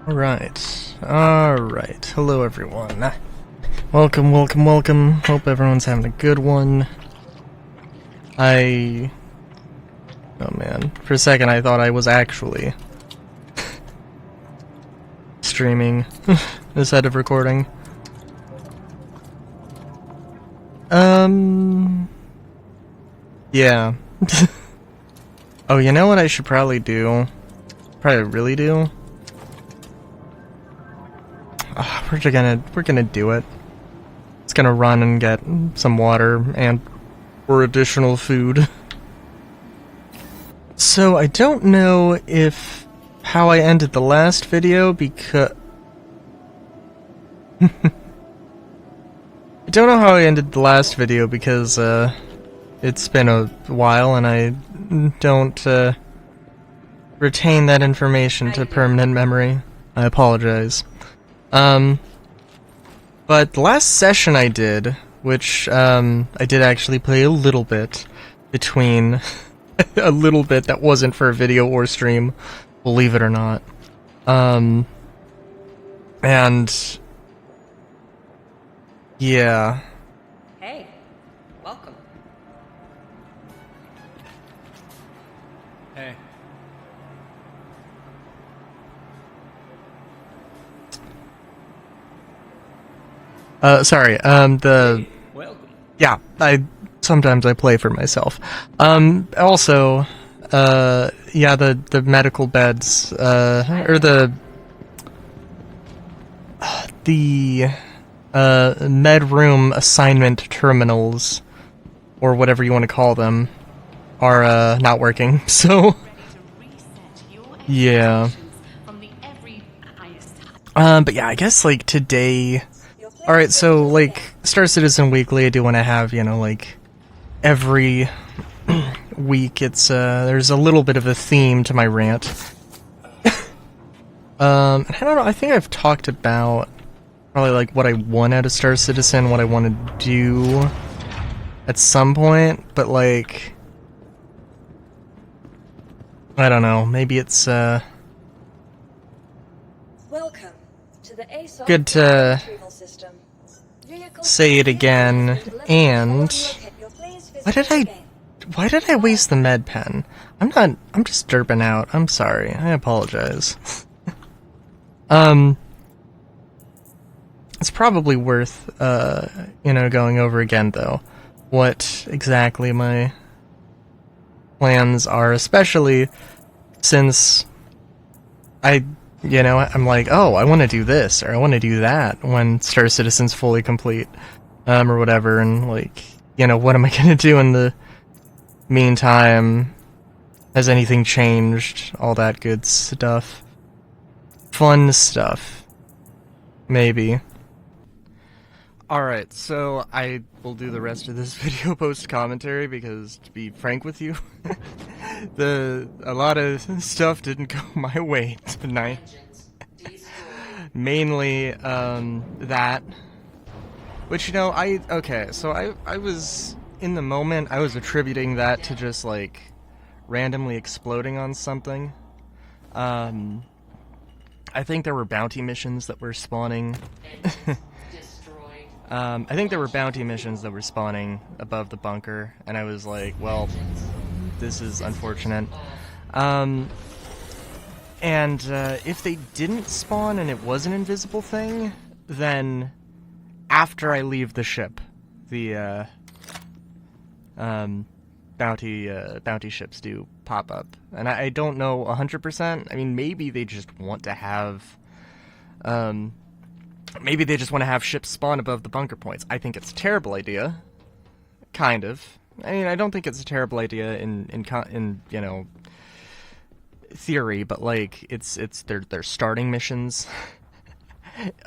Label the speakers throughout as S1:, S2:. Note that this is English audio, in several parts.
S1: Alright. Alright. Hello, everyone. Welcome, welcome, welcome. Hope everyone's having a good one. Oh man. For a second, I thought I was actually streaming instead of recording. Yeah. Oh, you know what I should probably do? Probably really do? We're gonna do it. It's gonna run and get some water and or additional food. So I don't know if how I ended the last video because I don't know how I ended the last video because it's been a while and I don't retain that information to permanent memory. I apologize. But the last session I did, which I did actually play a little bit between a little bit that wasn't for a video or stream, believe it or not. And yeah.
S2: Hey, welcome.
S3: Hey.
S1: Sorry,
S3: Welcome.
S1: yeah, sometimes I play for myself. Also, yeah, the medical beds, or the med room assignment terminals, or whatever you want to call them, are, not working, so, yeah. But yeah, I guess, like, today... Alright, so, like, Star Citizen Weekly, I do want to have, you know, like, every week it's, there's a little bit of a theme to my rant. I don't know, I think I've talked about probably, like, what I want out of Star Citizen, what I want to do at some point, but, like, I don't know, maybe it's,
S4: Welcome to the
S1: good to say it again, and why did I waste the med pen? I'm just derping out. I'm sorry. I apologize. It's probably worth, you know, going over again, though, what exactly my plans are, especially since you know, I'm like, oh, I want to do this, or I want to do that when Star Citizen's fully complete, or whatever, and, like, you know, what am I gonna do in the meantime? Has anything changed? All that good stuff. Fun stuff. Maybe. Alright, so I will do the rest of this video post-commentary, because, to be frank with you, a lot of stuff didn't go my way tonight. Mainly, that. Which, you know, okay, so I was, in the moment, I was attributing that to just, like, randomly exploding on something. I think there were bounty missions that were spawning. I think there were bounty missions that were spawning above the bunker, and I was like, well, this is unfortunate. And if they didn't spawn and it was an invisible thing, then after I leave the ship, the bounty ships do pop up. And I don't know 100%. I mean, maybe they just want to have, maybe they just want to have ships spawn above the bunker points. I think it's a terrible idea. Kind of. I mean, I don't think it's a terrible idea in you know, theory, but, like, it's their starting missions.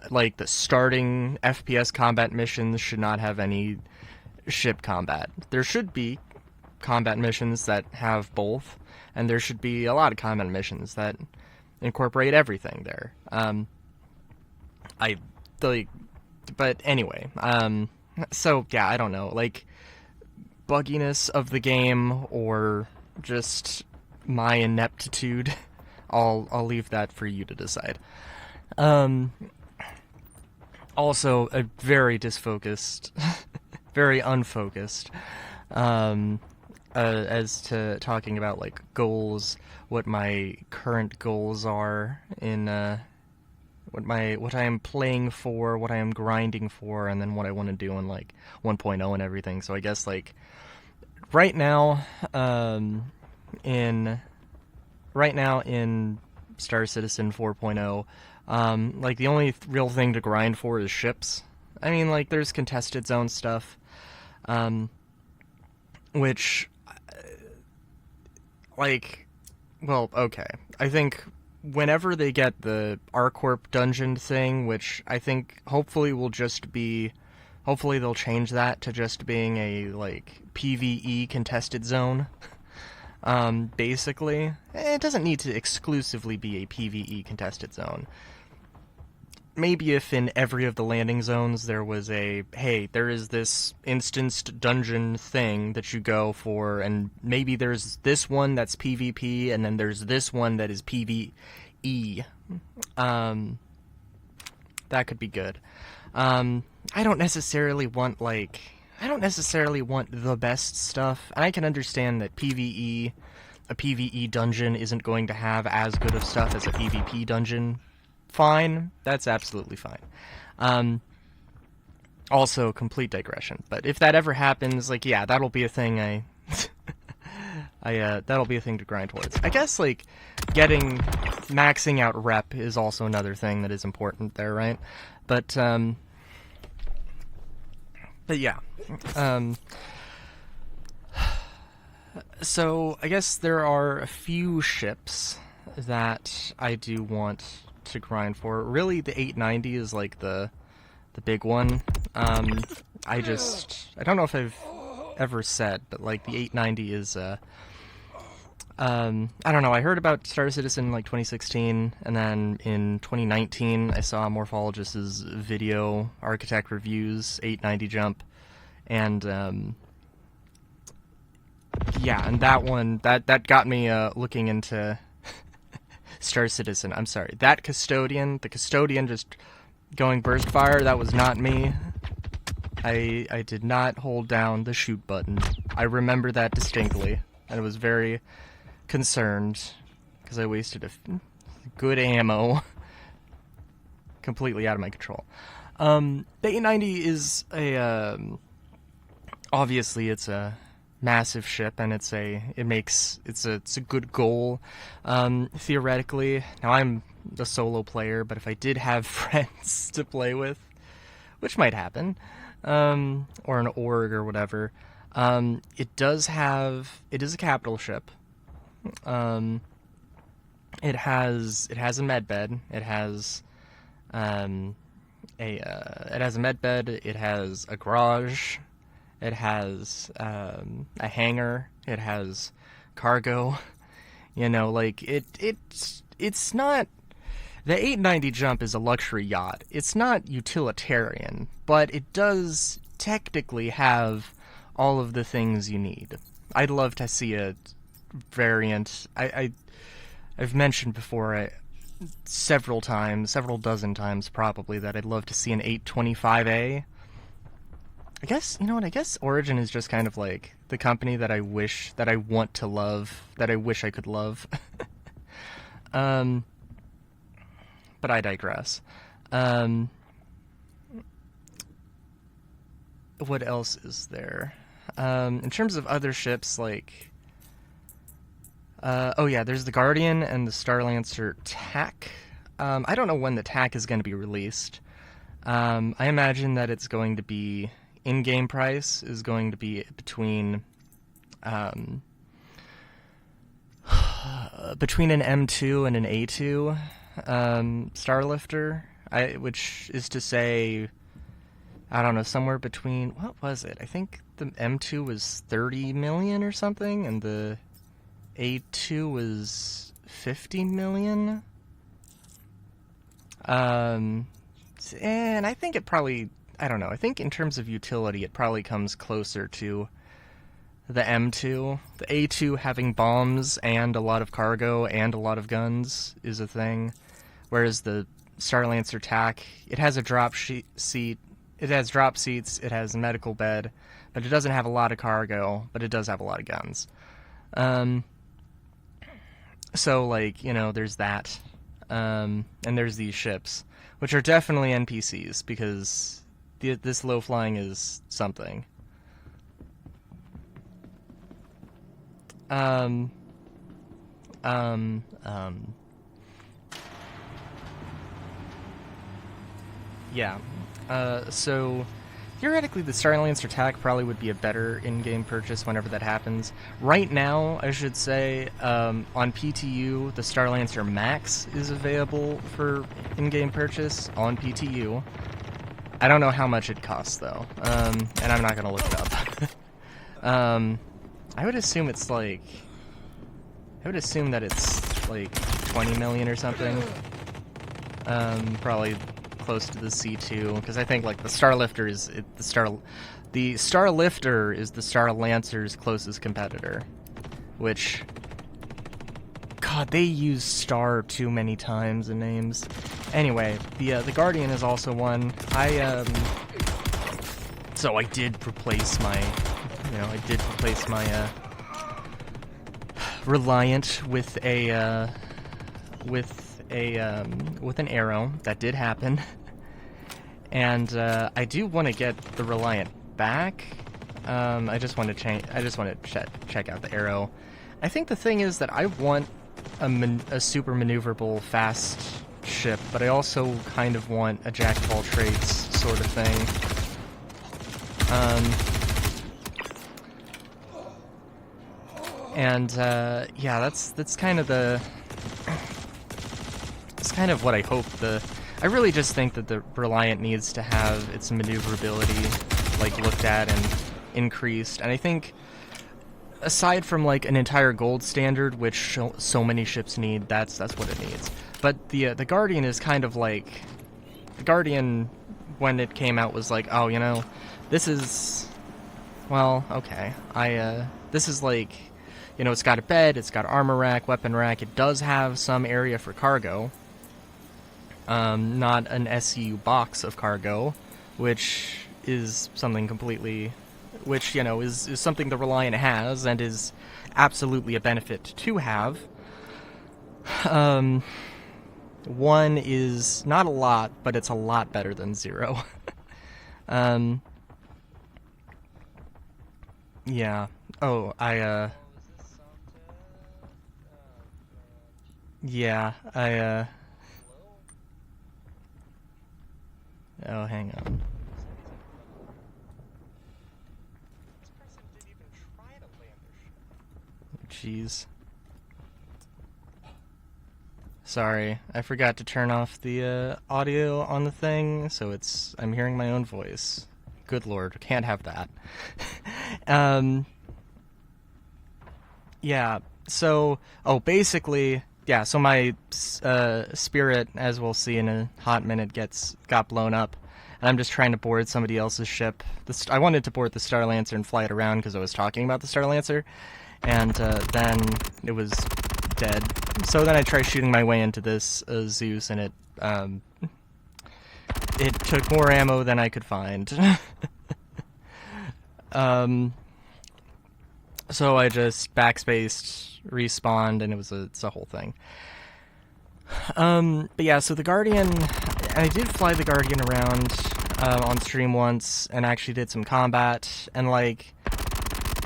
S1: Like, the starting FPS combat missions should not have any ship combat. There should be combat missions that have both, and there should be a lot of combat missions that incorporate everything there. But anyway, so yeah, I don't know, like, bugginess of the game or just my ineptitude, I'll leave that for you to decide. Also, a very disfocused, very unfocused, as to talking about, like, goals, what my current goals are in, what I am playing for, what I am grinding for, and then what I want to do in, like, 1.0 and everything. So I guess, like, right now, in Star Citizen 4.0, like, the only real thing to grind for is ships. I mean, like, there's contested zone stuff, which, like, well, okay. I think whenever they get the ArcCorp dungeon thing, which I think hopefully will just be, hopefully they'll change that to just being a, like, PvE contested zone. Basically, it doesn't need to exclusively be a PvE contested zone. Maybe if in every of the landing zones there was a, hey, there is this instanced dungeon thing that you go for, and maybe there's this one that's PvP, and then there's this one that is PvE. That could be good. I don't necessarily want, like, the best stuff. I can understand that a PvE dungeon isn't going to have as good of stuff as a PvP dungeon. Fine, that's absolutely fine. Also, complete digression, but if that ever happens, like, yeah, that'll be a thing that'll be a thing to grind towards. I guess, like, maxing out rep is also another thing that is important there, right? But yeah. So, I guess there are a few ships that I do want to grind for. Really, the 890 is, like, the big one. I don't know if I've ever said, but, like, the 890 is, I don't know, I heard about Star Citizen in, like, 2016, and then in 2019, I saw Morphologist's video, Architect Reviews, 890 Jump, and, yeah, and that one, that got me, looking into Star Citizen. I'm sorry. The custodian just going burst fire, that was not me. I did not hold down the shoot button. I remember that distinctly, and I was very concerned, because I wasted good ammo. Completely out of my control. The 890 is obviously it's a massive ship, and it's a good goal, theoretically. Now, I'm the solo player, but if I did have friends to play with, which might happen, or an org or whatever, it is a capital ship. It has a med bed. It has a med bed. It has a garage. It has a hangar. It has cargo. You know, like, it's not... The 890 Jump is a luxury yacht. It's not utilitarian, but it does technically have all of the things you need. I'd love to see a variant. I've mentioned before several dozen times probably, that I'd love to see an 825A. I guess Origin is just kind of like the company that I wish I could love. But I digress. What else is there? In terms of other ships, like... oh yeah, there's the Guardian and the Starlancer TAC. I don't know when the TAC is going to be released. I imagine that it's going to be... in-game price is going to be between an M2 and an A2 Starlifter, which is to say, I don't know, somewhere between, what was it? I think the M2 was 30 million or something, and the A2 was 50 million. And I think it probably, I don't know, I think in terms of utility, it probably comes closer to the M2. The A2 having bombs and a lot of cargo and a lot of guns is a thing, whereas the Star Lancer TAC. It has a seat. It has drop seats. It has a medical bed, but it doesn't have a lot of cargo. But it does have a lot of guns. So like there's that, and there's these ships, which are definitely NPCs because this low flying is something. Yeah. So theoretically, the Star Lancer TAC probably would be a better in-game purchase whenever that happens. Right now, I should say, on PTU, the Star Lancer Max is available for in-game purchase on PTU. I don't know how much it costs though, and I'm not gonna look it up. I would assume it's like, I would assume that it's like 20 million or something. Probably close to the C2, because I think like the Starlifter is the Starlifter is the Star Lancer's closest competitor, which, God, they use Star too many times in names. Anyway, the Guardian is also one. So I did replace my, Reliant with a with an arrow. That did happen. And I do want to get the Reliant back. I just want to check out the arrow. I think the thing is that I want a super maneuverable fast ship, but I also kind of want a jack of all trades sort of thing. Yeah, that's kind of the. It's kind of what I hope I really just think that the Reliant needs to have its maneuverability like looked at and increased, and I think aside from like an entire gold standard, which so many ships need, that's what it needs. But the Guardian is kind of like, the Guardian when it came out was like, oh, this is, well, okay, this is like, it's got a bed, it's got armor rack, weapon rack, it does have some area for cargo. Not an SU box of cargo, which is something completely, which, is something the Reliant has and is absolutely a benefit to have. One is not a lot, but it's a lot better than 0. Yeah. Oh, yeah, oh, hang on. Jeez. Sorry, I forgot to turn off the audio on the thing, so I'm hearing my own voice. Good lord, can't have that. Yeah, so, basically, yeah, so my Spirit, as we'll see in a hot minute, got blown up, and I'm just trying to board somebody else's ship. I wanted to board the Star Lancer and fly it around because I was talking about the Star Lancer, and then it was dead. So then I tried shooting my way into this Zeus, and it took more ammo than I could find. So I just backspaced, respawned, and it's a whole thing. But yeah, so the Guardian, I did fly the Guardian around on stream once, and actually did some combat, and like,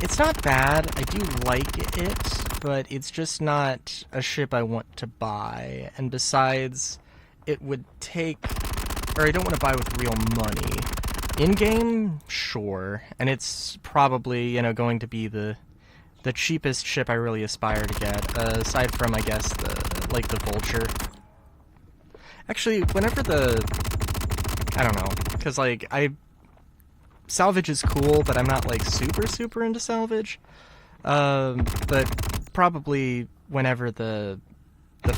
S1: it's not bad. I do like it, but it's just not a ship I want to buy. And besides, it would take, or I don't want to buy with real money. In-game, sure, and it's probably, going to be the cheapest ship I really aspire to get, aside from, I guess, the Vulture. Actually, whenever I don't know, because, like, salvage is cool, but I'm not, like, super into salvage. But probably whenever the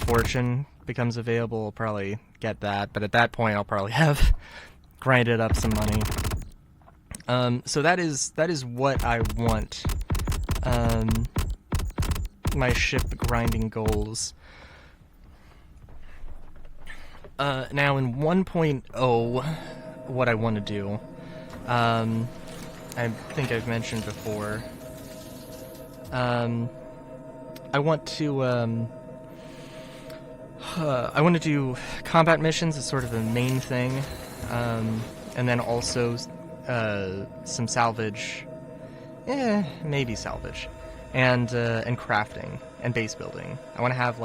S1: Fortune becomes available, I'll probably get that, but at that point I'll probably have grinded up some money. So that is what I want. My ship grinding goals. Now in 1.0, what I want to do, I think I've mentioned before, I want to do combat missions as sort of a main thing, and then also some salvage, maybe salvage, and crafting and base building. I want to have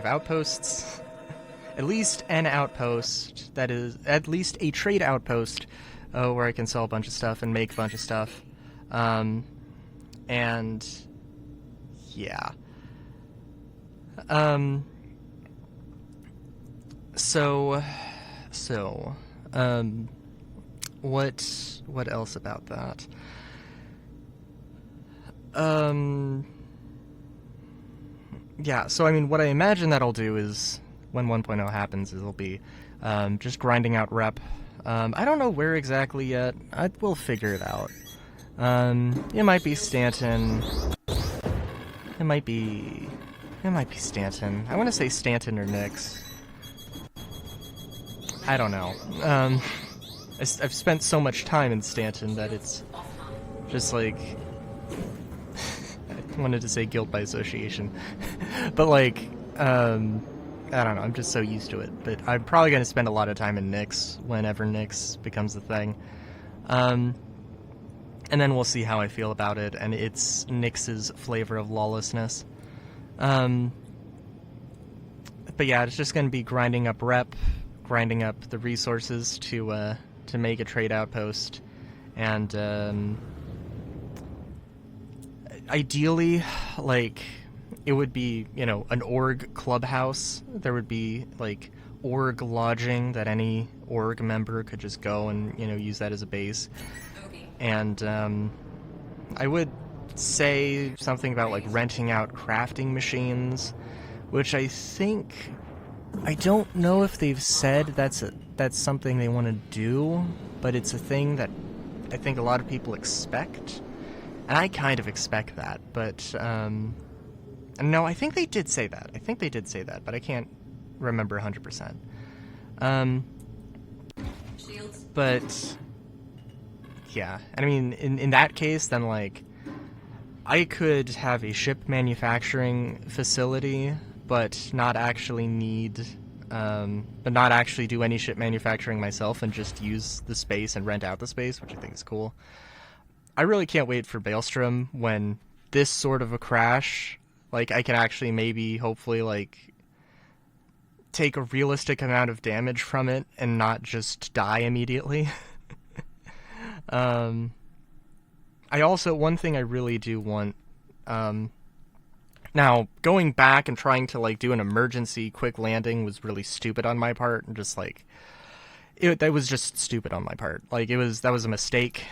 S1: outposts, at least an outpost that is at least a trade outpost, where I can sell a bunch of stuff and make a bunch of stuff, and yeah. What else about that? Yeah, so I mean, what I imagine that I'll do is, when 1.0 happens, is it'll be, just grinding out rep. I don't know where exactly yet. We'll figure it out. It might be Stanton. It might be Stanton. I want to say Stanton or Nyx. I don't know. I've spent so much time in Stanton that it's just like... I wanted to say guilt by association. But like, I don't know, I'm just so used to it. But I'm probably going to spend a lot of time in Nyx whenever Nyx becomes the thing. And then we'll see how I feel about it, and it's Nyx's flavor of lawlessness. But yeah, it's just going to be grinding up rep, grinding up the resources to make a trade outpost, and ideally, like, it would be, you know, an org clubhouse. There would be like org lodging that any org member could just go and, you know, use that as a base. And I would say something about like renting out crafting machines, which I don't know if they've said that's something they want to do, but it's a thing that I think a lot of people expect, and I kind of expect that. But no, I think they did say that. But I can't remember 100%. But yeah, I mean, in that case, then like, I could have a ship manufacturing facility, but not actually do any ship manufacturing myself, and just use the space and rent out the space, which I think is cool. I really can't wait for Baelstrom when this sort of a crash, like, I can actually maybe, hopefully, like, take a realistic amount of damage from it and not just die immediately. I also, one thing I really do want, now, going back and trying to, like, do an emergency quick landing was really stupid on my part, and just, like, that was just stupid on my part. Like, that was a mistake,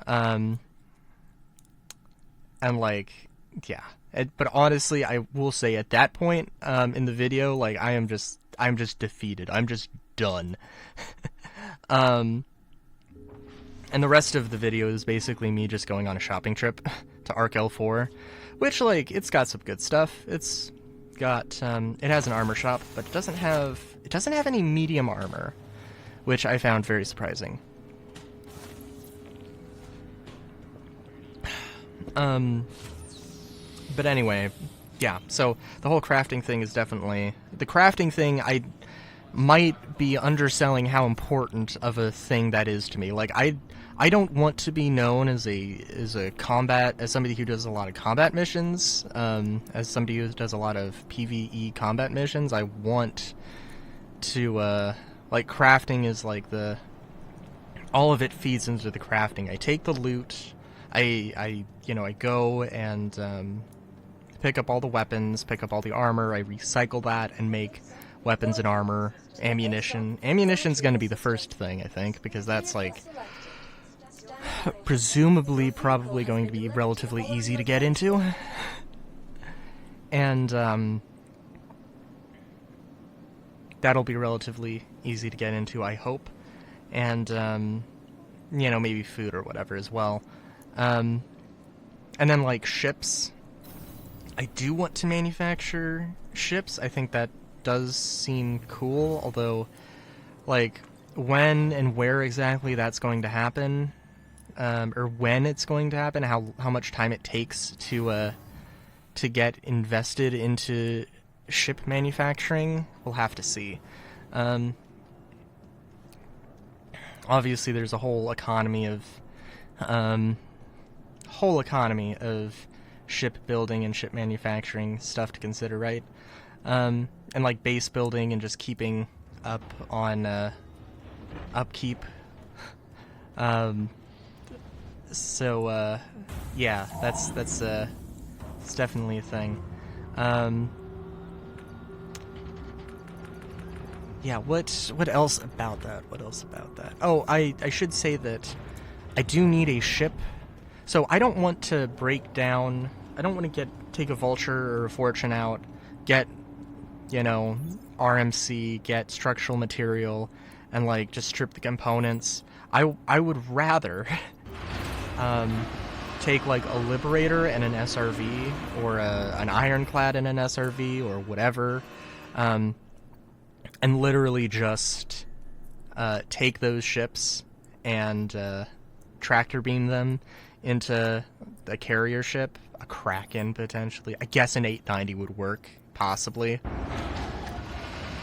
S1: and, like, yeah. But honestly, I will say at that point, in the video, like, I'm just defeated. I'm just done. And the rest of the video is basically me just going on a shopping trip to Arc L4, which, like, it's got some good stuff. It's got, it has an armor shop, but it doesn't have any medium armor, which I found very surprising. But anyway, yeah, so the whole crafting thing is definitely... The crafting thing, I might be underselling how important of a thing that is to me. Like, I don't want to be known as somebody who does a lot of combat missions, as somebody who does a lot of PvE combat missions. I want to, like, crafting is like all of it feeds into the crafting. I take the loot, I go and, pick up all the weapons, pick up all the armor, I recycle that and make weapons and armor, ammunition. Ammunition's gonna be the first thing, I think, because that's, like, presumably probably going to be relatively easy to get into. And, that'll be relatively easy to get into, I hope. And, maybe food or whatever as well. And then, like, ships. I do want to manufacture ships. I think that does seem cool, although like, when and where exactly that's going to happen, or when it's going to happen, how much time it takes to get invested into ship manufacturing, we'll have to see. Obviously, there's a whole economy of shipbuilding and ship manufacturing stuff to consider, right? And like base building and just keeping up on upkeep. So yeah, that's it's definitely a thing. Yeah, what else about that? What else about that? Oh, I should say that I do need a ship. So I don't want to break down. I don't want to take a Vulture or a Fortune out, get, RMC, get structural material, and like just strip the components. I would rather take like a Liberator and an SRV, or an Ironclad and an SRV, or whatever, and literally just take those ships and tractor beam them into a carrier ship, a Kraken potentially. I guess an 890 would work, possibly.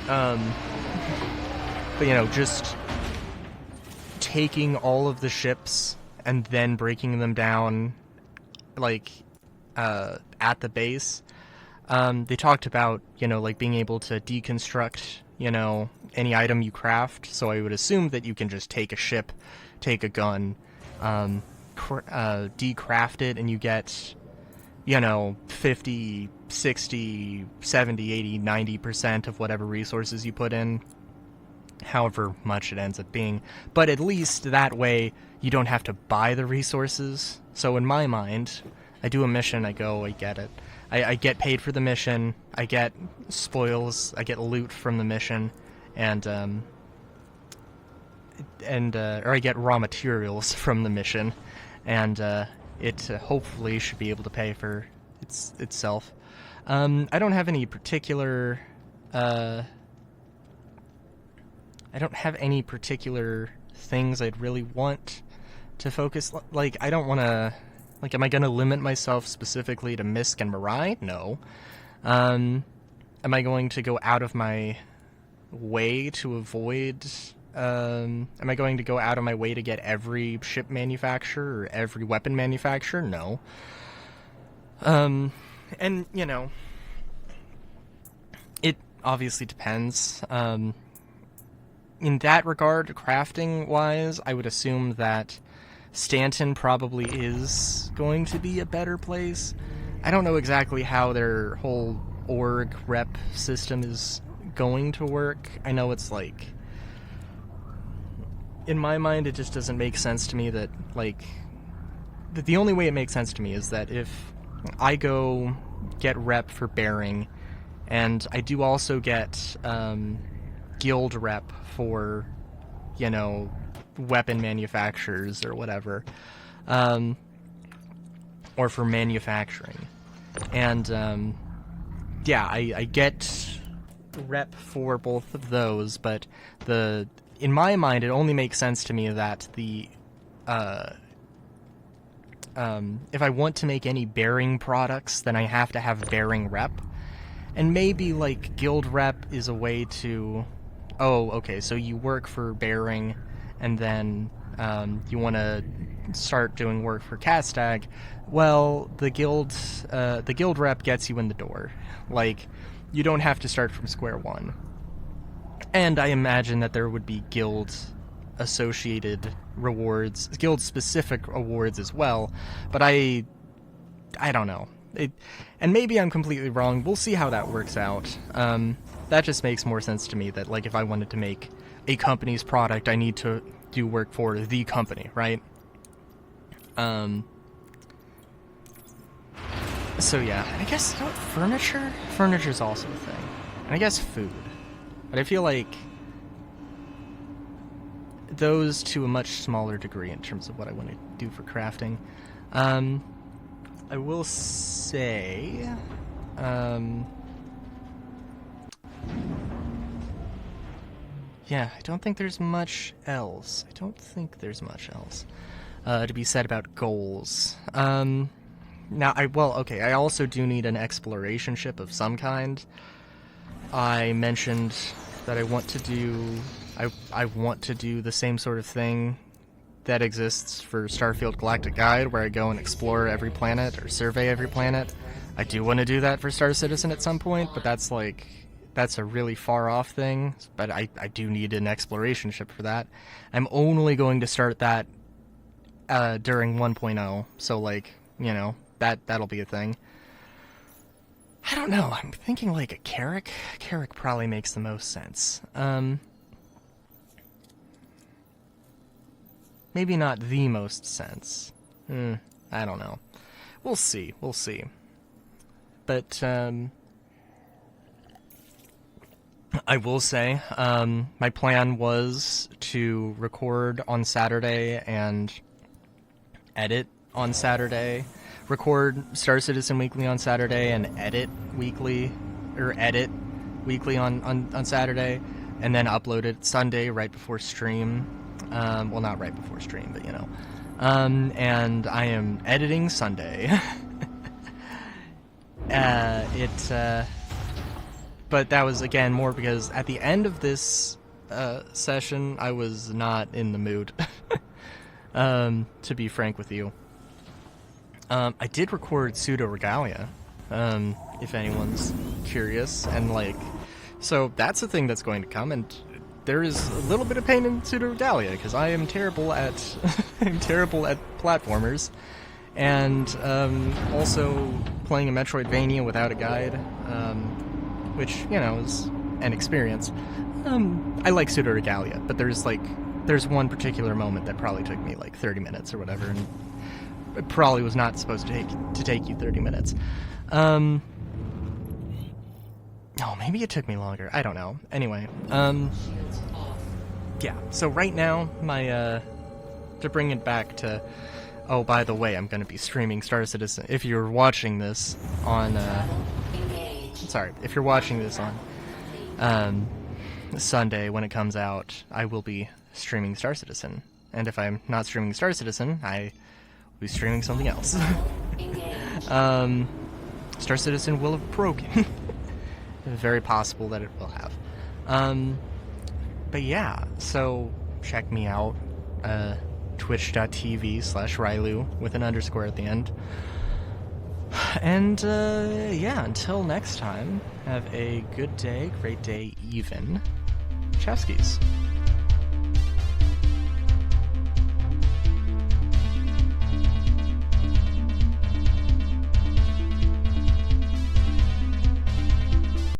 S1: But just taking all of the ships and then breaking them down, like, at the base. They talked about, like being able to deconstruct, any item you craft. So I would assume that you can just take a ship, take a gun, decraft it, and you get, 50, 60, 70, 80, 90% of whatever resources you put in. However much it ends up being. But at least that way you don't have to buy the resources. So in my mind, I do a mission, I go, I get it. I get paid for the mission, I get spoils, I get loot from the mission, or I get raw materials from the mission, and it hopefully should be able to pay for itself. I don't have any particular things I'd really want to focus. Like, I don't want to. Like, am I going to limit myself specifically to Misk and Mirai? No. Am I going to go out of my way to avoid... am I going to go out of my way to get every ship manufacturer or every weapon manufacturer? No. And, it obviously depends. In that regard, crafting-wise, I would assume that Stanton probably is going to be a better place. I don't know exactly how their whole org rep system is going to work. I know it's like... In my mind, it just doesn't make sense to me that, like... The only way it makes sense to me is that if I go get rep for Bearing, and I do also get guild rep for, weapon manufacturers or whatever, or for manufacturing, and I get rep for both of those, but in my mind it only makes sense to me that if I want to make any Bearing products, then I have to have Bearing rep, and maybe like guild rep is a way to, so you work for Bearing, and then you want to start doing work for Castag. Well, the guild rep gets you in the door. Like, you don't have to start from square one. And I imagine that there would be guild-associated rewards, guild-specific awards as well. But I don't know. And maybe I'm completely wrong. We'll see how that works out. That just makes more sense to me, that like if I wanted to make a company's product, I need to do work for the company, right? So yeah, and I guess furniture's also a thing, and I guess food, but I feel like those to a much smaller degree in terms of what I want to do for crafting. I will say, yeah, I don't think there's much else. To be said about goals. Now, I also do need an exploration ship of some kind. I mentioned that I want to do the same sort of thing that exists for Starfield Galactic Guide, where I go and explore every planet or survey every planet. I do want to do that for Star Citizen at some point, but that's a really far off thing. But I do need an exploration ship for that. I'm only going to start that during 1.0, so that'll be a thing. I don't know. I'm thinking like a Carrack. Carrack probably makes the most sense. Maybe not the most sense. I don't know. We'll see. But, I will say, my plan was to record on Saturday and edit on Saturday. Record Star Citizen Weekly on Saturday and edit weekly on Saturday, and then upload it Sunday right before stream. Well, not right before stream, but and I am editing Sunday. But that was, again, more because at the end of this session, I was not in the mood, to be frank with you. I did record Pseudo Regalia, if anyone's curious, and so that's a thing that's going to come, and there is a little bit of pain in Pseudo Regalia, because I am terrible at platformers, and also playing a Metroidvania without a guide, which, is an experience. I like Pseudo Regalia, but there's one particular moment that probably took me 30 minutes or whatever, and it probably was not supposed to take you 30 minutes. Oh, maybe it took me longer. I don't know. Anyway, yeah. So right now, to bring it back to, oh, by the way, I'm going to be streaming Star Citizen. If you're watching this on, Sunday when it comes out, I will be streaming Star Citizen. And if I'm not streaming Star Citizen, I will be streaming something else. Star Citizen will have broken. It's very possible that it will have. But yeah, so check me out. Twitch.tv/Rylu with an underscore at the end. And yeah, until next time, have a good day, great day even. Chowskis.